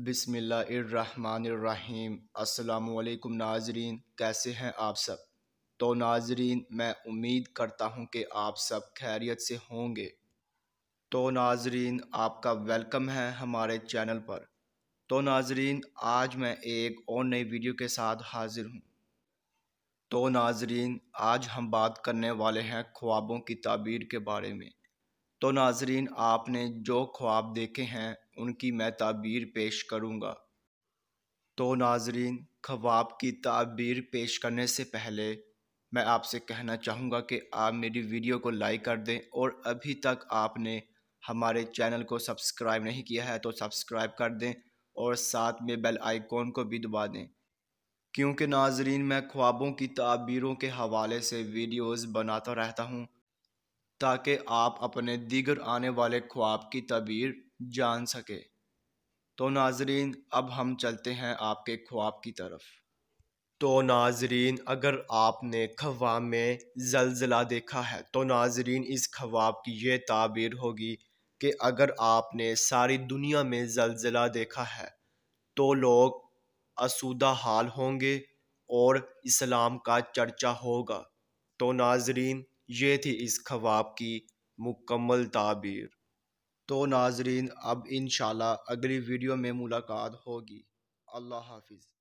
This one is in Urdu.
بسم اللہ الرحمن الرحیم۔ السلام علیکم ناظرین، کیسے ہیں آپ سب؟ تو ناظرین، میں امید کرتا ہوں کہ آپ سب خیریت سے ہوں گے۔ تو ناظرین، آپ کا ویلکم ہے ہمارے چینل پر۔ تو ناظرین، آج میں ایک اور نئی ویڈیو کے ساتھ حاضر ہوں۔ تو ناظرین، آج ہم بات کرنے والے ہیں خوابوں کی تعبیر کے بارے میں۔ تو ناظرین، آپ نے جو خواب دیکھے ہیں ان کی میں تعبیر پیش کروں گا۔ تو ناظرین، خواب کی تعبیر پیش کرنے سے پہلے میں آپ سے کہنا چاہوں گا کہ آپ میری ویڈیو کو لائک کر دیں، اور ابھی تک آپ نے ہمارے چینل کو سبسکرائب نہیں کیا ہے تو سبسکرائب کر دیں، اور ساتھ میں بیل آئیکن کو بھی دبا دیں، کیونکہ ناظرین میں خوابوں کی تعبیروں کے حوالے سے ویڈیوز بناتا رہتا ہوں تاکہ آپ اپنے دیگر آنے والے خواب کی تعبیر جان سکے۔ تو ناظرین، اب ہم چلتے ہیں آپ کے خواب کی طرف۔ تو ناظرین، اگر آپ نے خواب میں زلزلہ دیکھا ہے تو ناظرین اس خواب کی یہ تعبیر ہوگی کہ اگر آپ نے ساری دنیا میں زلزلہ دیکھا ہے تو لوگ آسودہ حال ہوں گے اور اسلام کا چرچا ہوگا۔ تو ناظرین، یہ تھی اس خواب کی مکمل تعبیر۔ تو ناظرین، اب انشاءاللہ اگلی ویڈیو میں ملاقات ہوگی۔ اللہ حافظ۔